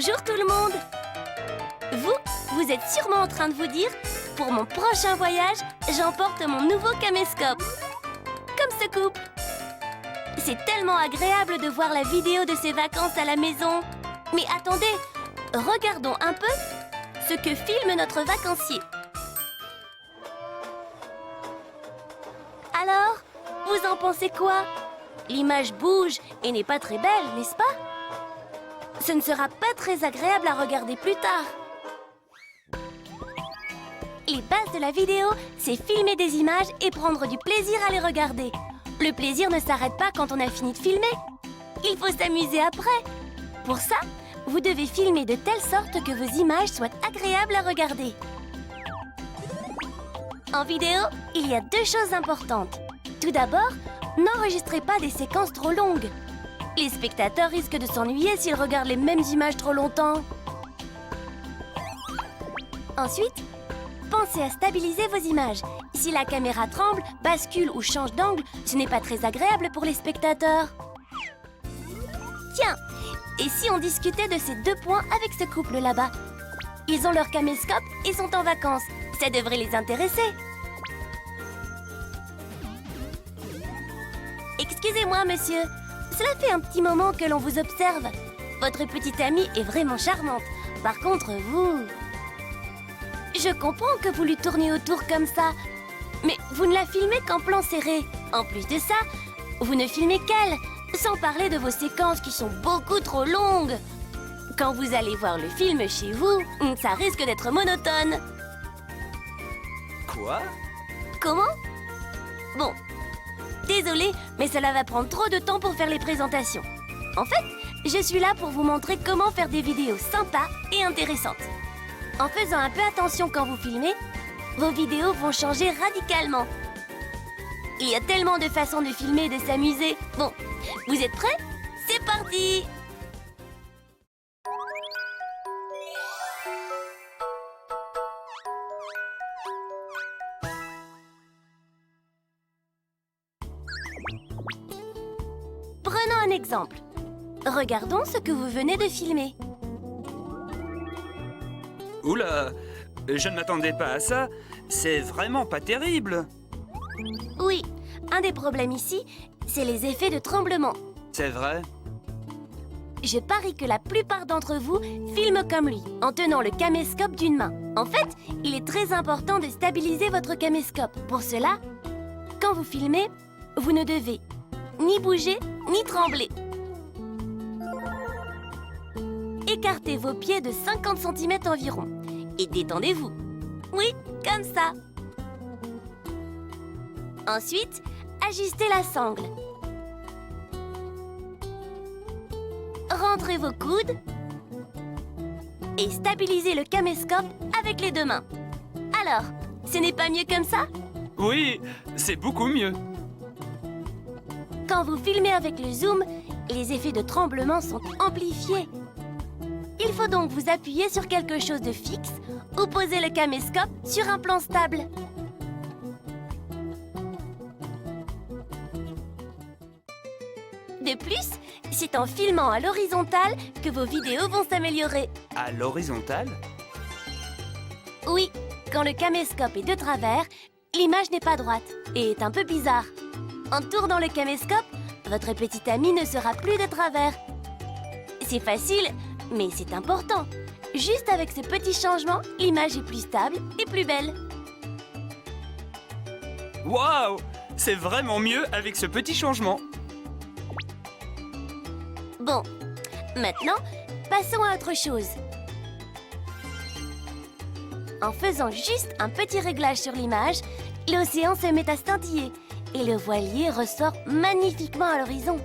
Bonjour tout le monde! Vous êtes sûrement en train de vous dire « Pour mon prochain voyage, j'emporte mon nouveau caméscope !» Comme ce couple! C'est tellement agréable de voir la vidéo de ses vacances à la maison. Mais attendez, regardons un peu ce que filme notre vacancier. Alors, vous en pensez quoi? L'image bouge et n'est pas très belle, n'est-ce pas? Ce ne sera pas très agréable à regarder plus tard. Les bases de la vidéo, c'est filmer des images et prendre du plaisir à les regarder. Le plaisir ne s'arrête pas quand on a fini de filmer. Il faut s'amuser après. Pour ça, vous devez filmer de telle sorte que vos images soient agréables à regarder. En vidéo, il y a deux choses importantes. Tout d'abord, n'enregistrez pas des séquences trop longues. Les spectateurs risquent de s'ennuyer s'ils regardent les mêmes images trop longtemps. Ensuite, pensez à stabiliser vos images. Si la caméra tremble, bascule ou change d'angle, ce n'est pas très agréable pour les spectateurs. Tiens, et si on discutait de ces deux points avec ce couple là-bas? Ils ont leur caméscope et sont en vacances. Ça devrait les intéresser. Excusez-moi, monsieur. Cela fait un petit moment que l'on vous observe. Votre petite amie est vraiment charmante. Par contre, vous... Je comprends que vous lui tourniez autour comme ça. Mais vous ne la filmez qu'en plan serré. En plus de ça, vous ne filmez qu'elle. Sans parler de vos séquences qui sont beaucoup trop longues. Quand vous allez voir le film chez vous, ça risque d'être monotone. Quoi? Comment? Bon, désolée, mais cela va prendre trop de temps pour faire les présentations. En fait, je suis là pour vous montrer comment faire des vidéos sympas et intéressantes. En faisant un peu attention quand vous filmez, vos vidéos vont changer radicalement. Il y a tellement de façons de filmer et de s'amuser. Bon, vous êtes prêts? C'est parti! Prenons un exemple. Regardons ce que vous venez de filmer. Oula, je ne m'attendais pas à ça. C'est vraiment pas terrible. Oui, un des problèmes ici, c'est les effets de tremblement. C'est vrai? Je parie que la plupart d'entre vous filment comme lui, en tenant le caméscope d'une main. En fait, il est très important de stabiliser votre caméscope. Pour cela, quand vous filmez, vous ne devez ni bouger, ni trembler. Écartez vos pieds de 50 cm environ et détendez-vous. Oui, comme ça. Ensuite, ajustez la sangle. Rentrez vos coudes et stabilisez le caméscope avec les deux mains. Alors, ce n'est pas mieux comme ça? Oui, c'est beaucoup mieux. Quand vous filmez avec le zoom, les effets de tremblement sont amplifiés. Il faut donc vous appuyer sur quelque chose de fixe ou poser le caméscope sur un plan stable. De plus, c'est en filmant à l'horizontale que vos vidéos vont s'améliorer. À l'horizontale? Oui, quand le caméscope est de travers, l'image n'est pas droite et est un peu bizarre. En tournant le caméscope, votre petite amie ne sera plus de travers. C'est facile, mais c'est important. Juste avec ce petit changement, l'image est plus stable et plus belle. Waouh! C'est vraiment mieux avec ce petit changement. Bon, maintenant, passons à autre chose. En faisant juste un petit réglage sur l'image, l'océan se met à scintiller et le voilier ressort magnifiquement à l'horizon.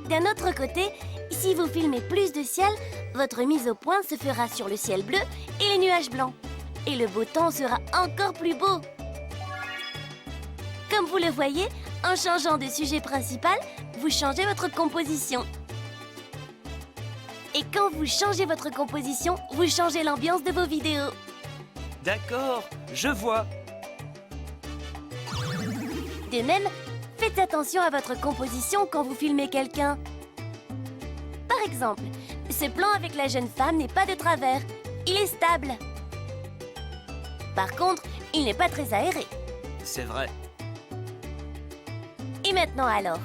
D'un autre côté, si vous filmez plus de ciel, votre mise au point se fera sur le ciel bleu et les nuages blancs. Et le beau temps sera encore plus beau. Comme vous le voyez, en changeant de sujet principal, vous changez votre composition. Et quand vous changez votre composition, vous changez l'ambiance de vos vidéos. D'accord, je vois. De même, faites attention à votre composition quand vous filmez quelqu'un. Par Par exemple, ce plan avec la jeune femme n'est pas de travers, il est stable. Par contre, il n'est pas très aéré. C'est vrai. Et maintenant alors,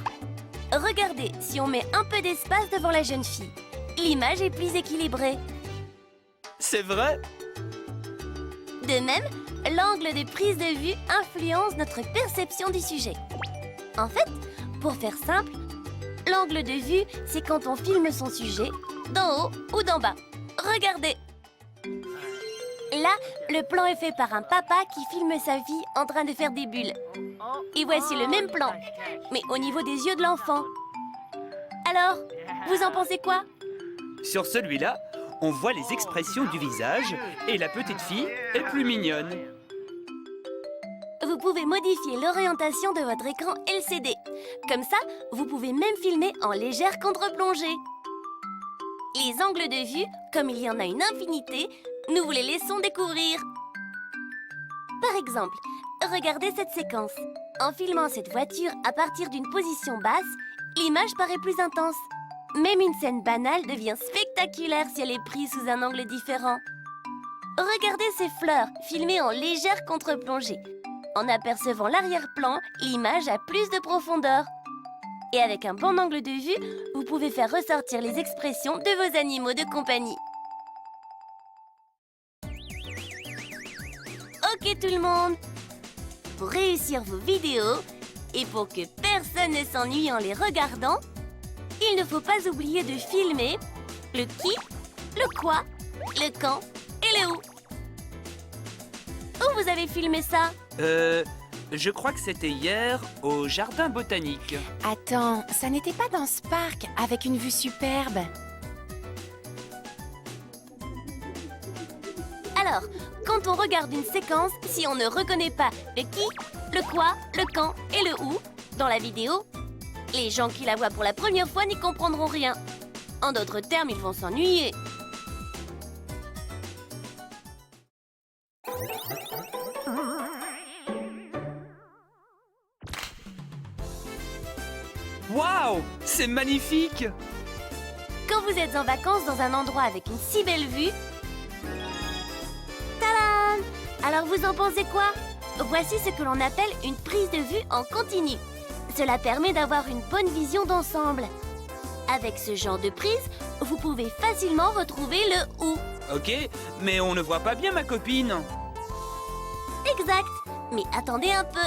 regardez, si on met un peu d'espace devant la jeune fille, l'image est plus équilibrée. C'est vrai? De même, l'angle de prise de vue influence notre perception du sujet. En fait, pour faire simple, l'angle de vue, c'est quand on filme son sujet d'en haut ou d'en bas. Regardez. Là, le plan est fait par un papa qui filme sa fille en train de faire des bulles. Et voici le même plan, mais au niveau des yeux de l'enfant. Alors, vous en pensez quoi? Sur celui-là, on voit les expressions du visage et la petite fille est plus mignonne. Vous pouvez modifier l'orientation de votre écran LCD. Comme ça, vous pouvez même filmer en légère contre-plongée. Les angles de vue, comme il y en a une infinité, nous vous les laissons découvrir. Par exemple, regardez cette séquence. En filmant cette voiture à partir d'une position basse, l'image paraît plus intense. Même une scène banale devient spectaculaire si elle est prise sous un angle différent. Regardez ces fleurs, filmées en légère contre-plongée. En apercevant l'arrière-plan, l'image a plus de profondeur. Et avec un bon angle de vue, vous pouvez faire ressortir les expressions de vos animaux de compagnie. Ok tout le monde! Pour réussir vos vidéos et pour que personne ne s'ennuie en les regardant, il ne faut pas oublier de filmer le qui, le quoi, le quand et le où. Où vous avez filmé ça? Je crois que c'était hier au jardin botanique. Attends, ça n'était pas dans ce parc avec une vue superbe? Alors, quand on regarde une séquence, si on ne reconnaît pas le qui, le quoi, le quand et le où dans la vidéo, les gens qui la voient pour la première fois n'y comprendront rien. En d'autres termes, ils vont s'ennuyer. Waouh! C'est magnifique! Quand vous êtes en vacances dans un endroit avec une si belle vue... Tadam! Alors vous en pensez quoi? Voici ce que l'on appelle une prise de vue en continu. Cela permet d'avoir une bonne vision d'ensemble. Avec ce genre de prise, vous pouvez facilement retrouver le où. Ok, mais on ne voit pas bien ma copine. Exact. Mais attendez un peu.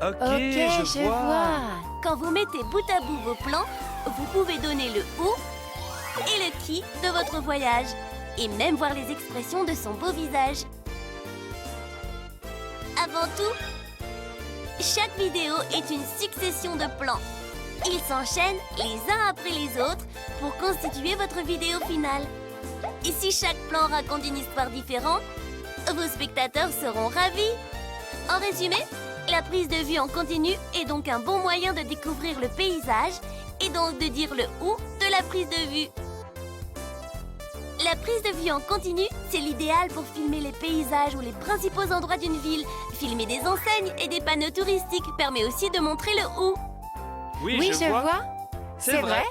Ok, je vois. Quand vous mettez bout à bout vos plans, vous pouvez donner le où et le qui de votre voyage. Et même voir les expressions de son beau visage. Avant tout, chaque vidéo est une succession de plans. Ils s'enchaînent les uns après les autres pour constituer votre vidéo finale. Et si chaque plan raconte une histoire différente, vos spectateurs seront ravis. En résumé, la prise de vue en continu est donc un bon moyen de découvrir le paysage et donc de dire le où de la prise de vue. La prise de vue en continu, c'est l'idéal pour filmer les paysages ou les principaux endroits d'une ville. Filmer des enseignes et des panneaux touristiques permet aussi de montrer le où. Oui, je vois. C'est vrai.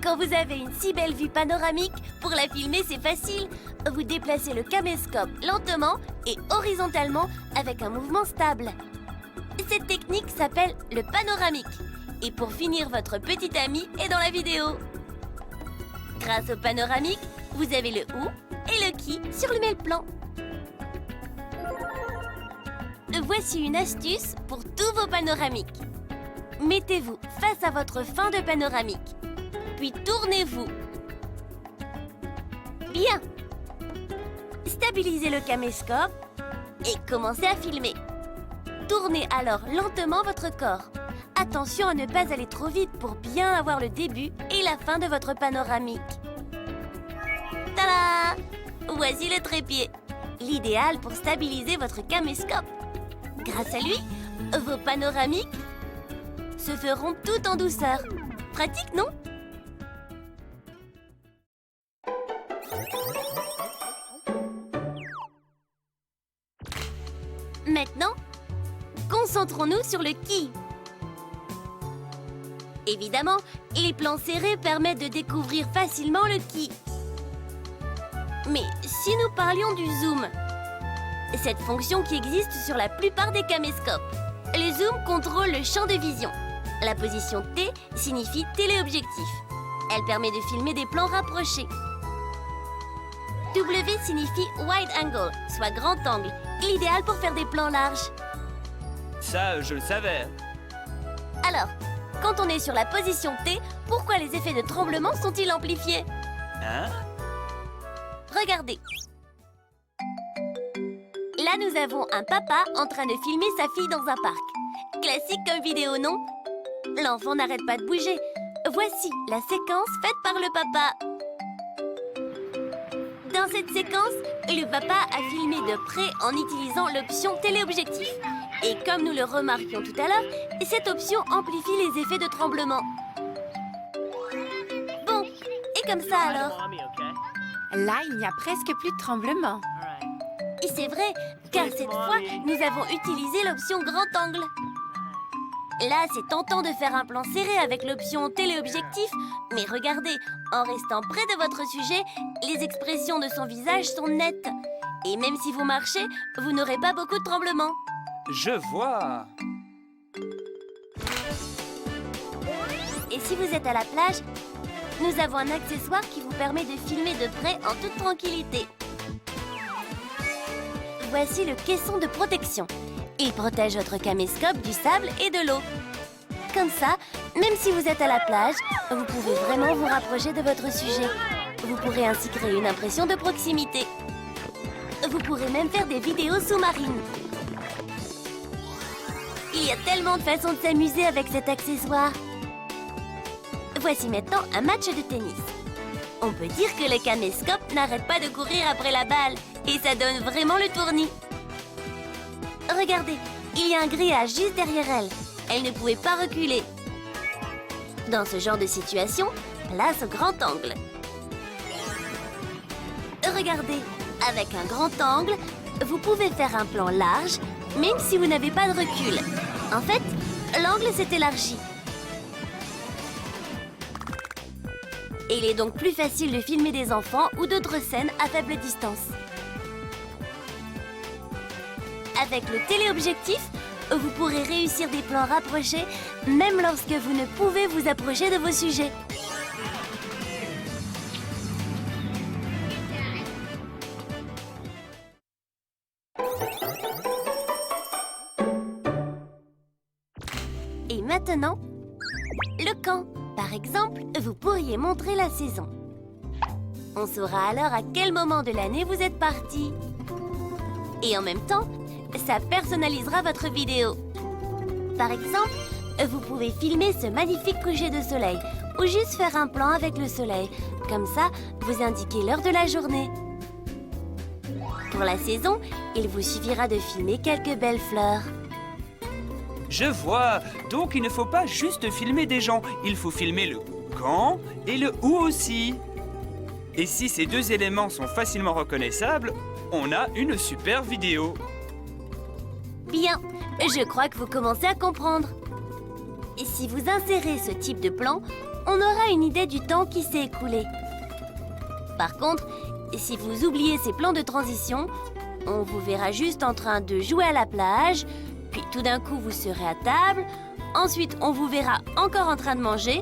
Quand vous avez une si belle vue panoramique, pour la filmer, c'est facile. Vous déplacez le caméscope lentement et horizontalement avec un mouvement stable. Cette technique s'appelle le panoramique. Et pour finir, votre petit ami est dans la vidéo. Grâce au panoramique, vous avez le où et le qui sur le même plan. Voici une astuce pour tous vos panoramiques. Mettez-vous face à votre fin de panoramique. Puis tournez-vous. Bien. Stabilisez le caméscope et commencez à filmer. Tournez alors lentement votre corps. Attention à ne pas aller trop vite pour bien avoir le début et la fin de votre panoramique. Tada! Voici le trépied. L'idéal pour stabiliser votre caméscope. Grâce à lui, vos panoramiques se feront tout en douceur. Pratique, non? Maintenant, concentrons-nous sur le qui. Évidemment, les plans serrés permettent de découvrir facilement le qui. Mais si nous parlions du zoom, cette fonction qui existe sur la plupart des caméscopes, le zoom contrôle le champ de vision. La position T signifie téléobjectif. Elle permet de filmer des plans rapprochés. W signifie wide angle, soit grand angle, l'idéal pour faire des plans larges. Ça, je le savais. Alors, quand on est sur la position T, pourquoi les effets de tremblement sont-ils amplifiés? Hein? Regardez. Là, nous avons un papa en train de filmer sa fille dans un parc. Classique comme vidéo, non? L'enfant n'arrête pas de bouger. Voici la séquence faite par le papa. Dans cette séquence, le papa a filmé de près en utilisant l'option téléobjectif. Et comme nous le remarquions tout à l'heure, cette option amplifie les effets de tremblement. Bon, et comme ça alors? Là, il n'y a presque plus de tremblement. Et c'est vrai, car cette fois, nous avons utilisé l'option grand angle. Là, c'est tentant de faire un plan serré avec l'option téléobjectif, mais regardez, en restant près de votre sujet, les expressions de son visage sont nettes. Et même si vous marchez, vous n'aurez pas beaucoup de tremblements. Je vois. Et si vous êtes à la plage, nous avons un accessoire qui vous permet de filmer de près en toute tranquillité. Voici le caisson de protection. Il protège votre caméscope du sable et de l'eau. Comme ça, même si vous êtes à la plage, vous pouvez vraiment vous rapprocher de votre sujet. Vous pourrez ainsi créer une impression de proximité. Vous pourrez même faire des vidéos sous-marines. Il y a tellement de façons de s'amuser avec cet accessoire. Voici maintenant un match de tennis. On peut dire que le caméscope n'arrête pas de courir après la balle et ça donne vraiment le tournis. Regardez, il y a un grillage juste derrière elle. Elle ne pouvait pas reculer. Dans ce genre de situation, place au grand angle. Regardez, avec un grand angle, vous pouvez faire un plan large, même si vous n'avez pas de recul. En fait, l'angle s'est élargi. Et il est donc plus facile de filmer des enfants ou d'autres scènes à faible distance. Avec le téléobjectif, vous pourrez réussir des plans rapprochés, même lorsque vous ne pouvez vous approcher de vos sujets. Et maintenant, le quand. Par exemple, vous pourriez montrer la saison. On saura alors à quel moment de l'année vous êtes parti. Et en même temps, ça personnalisera votre vidéo. Par exemple, vous pouvez filmer ce magnifique coucher de soleil ou juste faire un plan avec le soleil. Comme ça, vous indiquez l'heure de la journée. Pour la saison, il vous suffira de filmer quelques belles fleurs. Je vois. Donc, il ne faut pas juste filmer des gens. Il faut filmer le quand et le où aussi. Et si ces deux éléments sont facilement reconnaissables, on a une super vidéo. Bien, je crois que vous commencez à comprendre. Et si vous insérez ce type de plan, on aura une idée du temps qui s'est écoulé. Par contre, si vous oubliez ces plans de transition, on vous verra juste en train de jouer à la plage, puis tout d'un coup vous serez à table, ensuite on vous verra encore en train de manger.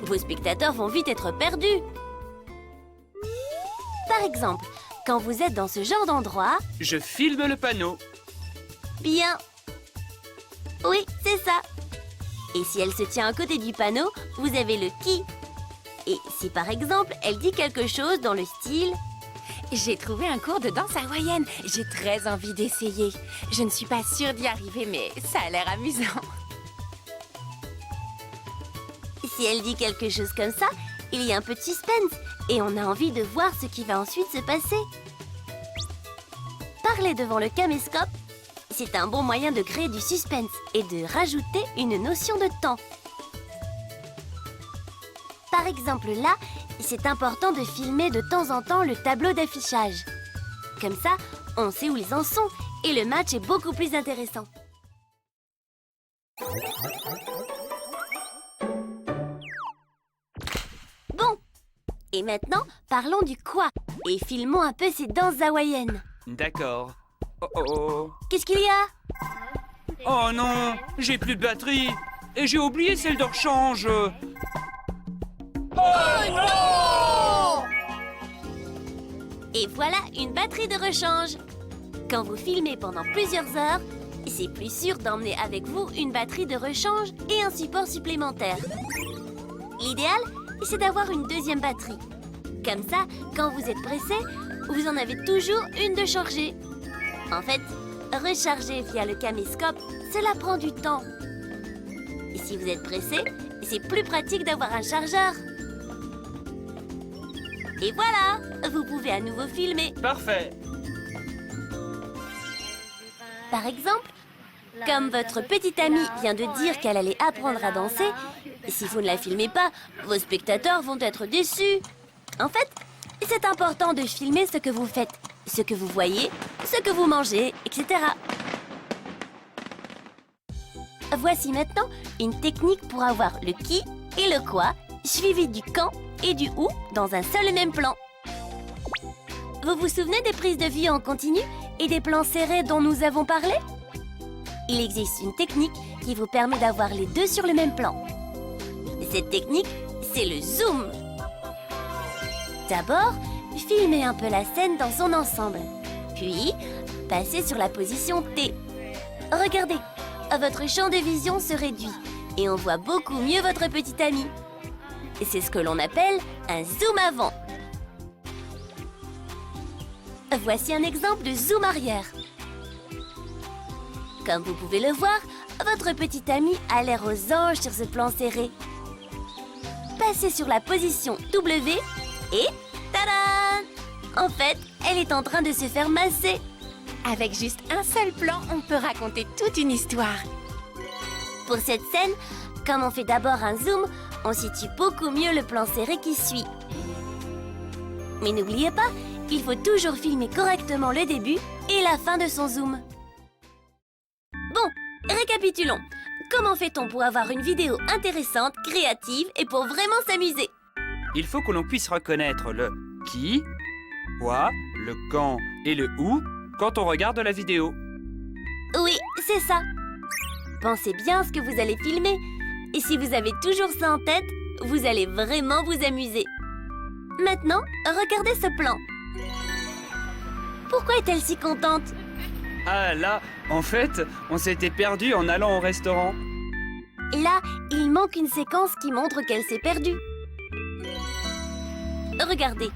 Vos spectateurs vont vite être perdus. Par exemple, quand vous êtes dans ce genre d'endroit... Je filme le panneau. Bien. Oui, c'est ça. Et si elle se tient à côté du panneau, vous avez le qui. Et si par exemple, elle dit quelque chose dans le style... J'ai trouvé un cours de danse hawaïenne. J'ai très envie d'essayer. Je ne suis pas sûre d'y arriver, mais ça a l'air amusant. Si elle dit quelque chose comme ça, il y a un peu de suspense et on a envie de voir ce qui va ensuite se passer. Parler devant le caméscope, c'est un bon moyen de créer du suspense et de rajouter une notion de temps. Par exemple là, c'est important de filmer de temps en temps le tableau d'affichage. Comme ça, on sait où ils en sont et le match est beaucoup plus intéressant. Et maintenant, parlons du quoi et filmons un peu ces danses hawaïennes. D'accord. Oh oh oh. Qu'est-ce qu'il y a? Oh non, j'ai plus de batterie. Et j'ai oublié celle de rechange. Et voilà une batterie de rechange. Quand vous filmez pendant plusieurs heures, c'est plus sûr d'emmener avec vous une batterie de rechange et un support supplémentaire. L'idéal, c'est d'avoir une deuxième batterie. Comme ça, quand vous êtes pressé, vous en avez toujours une de chargée. En fait, recharger via le caméscope, cela prend du temps. Et si vous êtes pressé, c'est plus pratique d'avoir un chargeur. Et voilà, vous pouvez à nouveau filmer. Parfait. Par exemple, comme votre petite amie vient de dire qu'elle allait apprendre à danser, si vous ne la filmez pas, vos spectateurs vont être déçus. En fait, c'est important de filmer ce que vous faites, ce que vous voyez, ce que vous mangez, etc. Voici maintenant une technique pour avoir le qui et le quoi, suivi du quand et du où dans un seul et même plan. Vous vous souvenez des prises de vue en continu et des plans serrés dont nous avons parlé? Il existe une technique qui vous permet d'avoir les deux sur le même plan. Cette technique, c'est le zoom. D'abord, filmez un peu la scène dans son ensemble. Puis, passez sur la position T. Regardez, votre champ de vision se réduit et on voit beaucoup mieux votre petite amie. C'est ce que l'on appelle un zoom avant. Voici un exemple de zoom arrière. Comme vous pouvez le voir, votre petite amie a l'air aux anges sur ce plan serré. Passez sur la position W et tadam! En fait, elle est en train de se faire masser. Avec juste un seul plan, on peut raconter toute une histoire. Pour cette scène, comme on fait d'abord un zoom, on situe beaucoup mieux le plan serré qui suit. Mais n'oubliez pas, il faut toujours filmer correctement le début et la fin de son zoom. Bon, récapitulons. Comment fait-on pour avoir une vidéo intéressante, créative et pour vraiment s'amuser? Il faut que l'on puisse reconnaître le qui, quoi, le quand et le où quand on regarde la vidéo. Oui, c'est ça. Pensez bien à ce que vous allez filmer. Et si vous avez toujours ça en tête, vous allez vraiment vous amuser. Maintenant, regardez ce plan. Pourquoi est-elle si contente? Ah là, en fait, on s'était perdu en allant au restaurant. Là, il manque une séquence qui montre qu'elle s'est perdue. Regardez,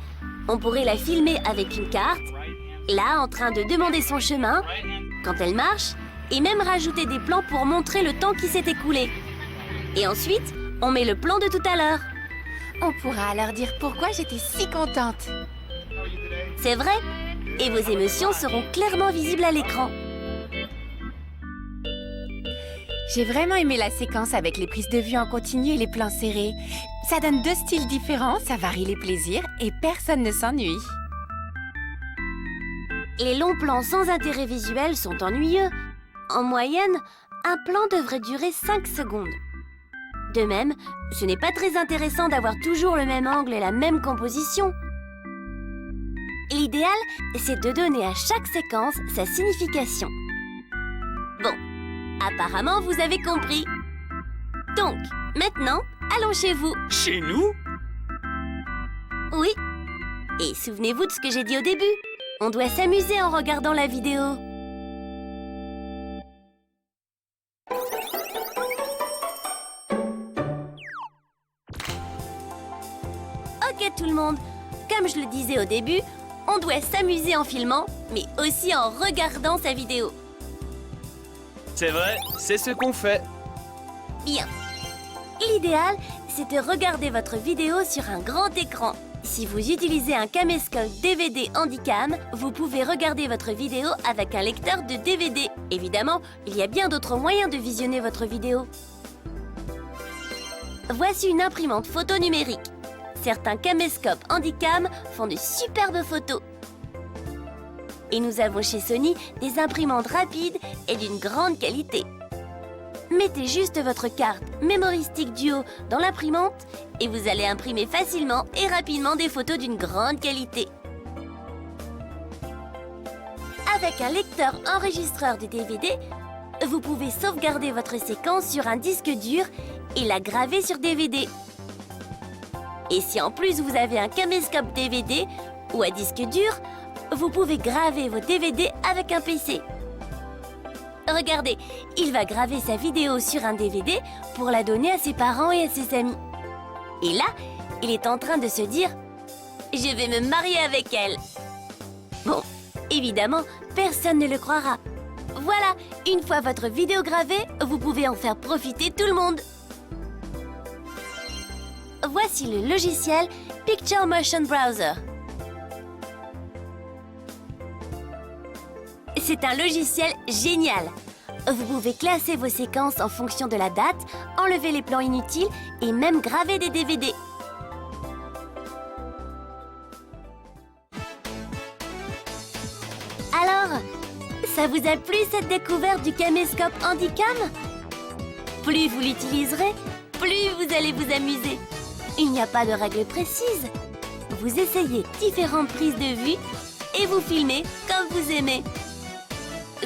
on pourrait la filmer avec une carte, là en train de demander son chemin, quand elle marche, et même rajouter des plans pour montrer le temps qui s'est écoulé. Et ensuite, on met le plan de tout à l'heure. On pourra alors dire pourquoi j'étais si contente. C'est vrai, et vos émotions seront clairement visibles à l'écran. J'ai vraiment aimé la séquence avec les prises de vue en continu et les plans serrés. Ça donne deux styles différents, ça varie les plaisirs et personne ne s'ennuie. Les longs plans sans intérêt visuel sont ennuyeux. En moyenne, un plan devrait durer 5 secondes. De même, ce n'est pas très intéressant d'avoir toujours le même angle et la même composition. L'idéal, c'est de donner à chaque séquence sa signification. Bon, apparemment vous avez compris. Donc, maintenant, allons chez vous. Chez nous? Oui. Et souvenez-vous de ce que j'ai dit au début. On doit s'amuser en regardant la vidéo. Ok tout le monde, comme je le disais au début, on doit s'amuser en filmant, mais aussi en regardant sa vidéo. C'est vrai, c'est ce qu'on fait. Bien. L'idéal, c'est de regarder votre vidéo sur un grand écran. Si vous utilisez un caméscope DVD Handycam, vous pouvez regarder votre vidéo avec un lecteur de DVD. Évidemment, il y a bien d'autres moyens de visionner votre vidéo. Voici une imprimante photo numérique. Certains caméscopes Handycam font de superbes photos. Et nous avons chez Sony des imprimantes rapides et d'une grande qualité. Mettez juste votre carte Memory Stick Duo dans l'imprimante et vous allez imprimer facilement et rapidement des photos d'une grande qualité. Avec un lecteur enregistreur de DVD, vous pouvez sauvegarder votre séquence sur un disque dur et la graver sur DVD. Et si en plus vous avez un caméscope DVD ou un disque dur, vous pouvez graver vos DVD avec un PC. Regardez, il va graver sa vidéo sur un DVD pour la donner à ses parents et à ses amis. Et là, il est en train de se dire « Je vais me marier avec elle ». Bon, évidemment, personne ne le croira. Voilà, une fois votre vidéo gravée, vous pouvez en faire profiter tout le monde. Voici le logiciel Picture Motion Browser. C'est un logiciel génial. Vous pouvez classer vos séquences en fonction de la date, enlever les plans inutiles et même graver des DVD. Alors, ça vous a plu cette découverte du caméscope Handycam? Plus vous l'utiliserez, plus vous allez vous amuser. Il n'y a pas de règle précise. Vous essayez différentes prises de vue et vous filmez comme vous aimez.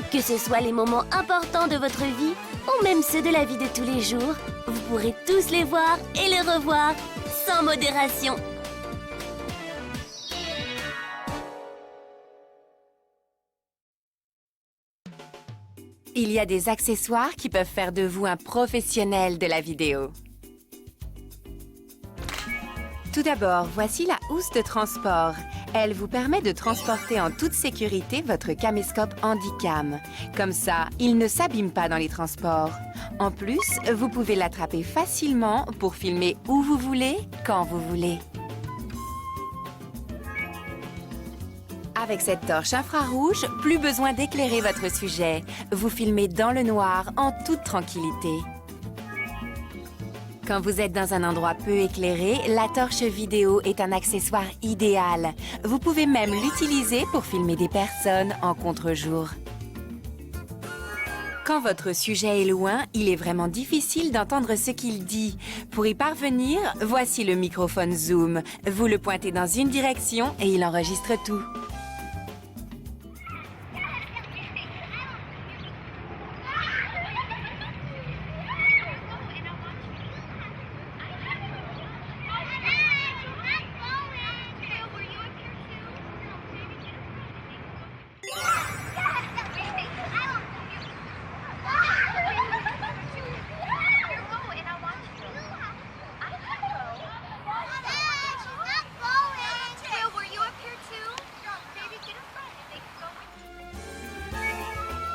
Que ce soit les moments importants de votre vie ou même ceux de la vie de tous les jours, vous pourrez tous les voir et les revoir sans modération. Il y a des accessoires qui peuvent faire de vous un professionnel de la vidéo. Tout d'abord, voici la housse de transport. Elle vous permet de transporter en toute sécurité votre caméscope Handycam. Comme ça, il ne s'abîme pas dans les transports. En plus, vous pouvez l'attraper facilement pour filmer où vous voulez, quand vous voulez. Avec cette torche infrarouge, plus besoin d'éclairer votre sujet. Vous filmez dans le noir en toute tranquillité. Quand vous êtes dans un endroit peu éclairé, la torche vidéo est un accessoire idéal. Vous pouvez même l'utiliser pour filmer des personnes en contre-jour. Quand votre sujet est loin, il est vraiment difficile d'entendre ce qu'il dit. Pour y parvenir, voici le microphone Zoom. Vous le pointez dans une direction et il enregistre tout.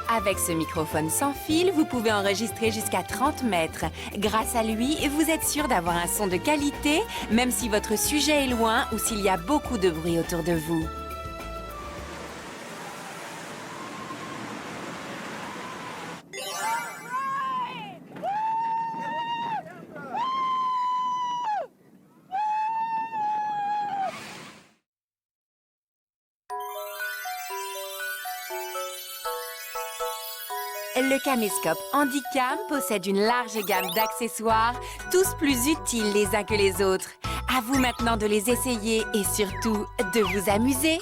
Avec ce microphone sans fil, vous pouvez enregistrer jusqu'à 30 mètres. Grâce à lui, vous êtes sûr d'avoir un son de qualité, même si votre sujet est loin ou s'il y a beaucoup de bruit autour de vous. Le caméscope Handycam possède une large gamme d'accessoires, tous plus utiles les uns que les autres. À vous maintenant de les essayer et surtout de vous amuser.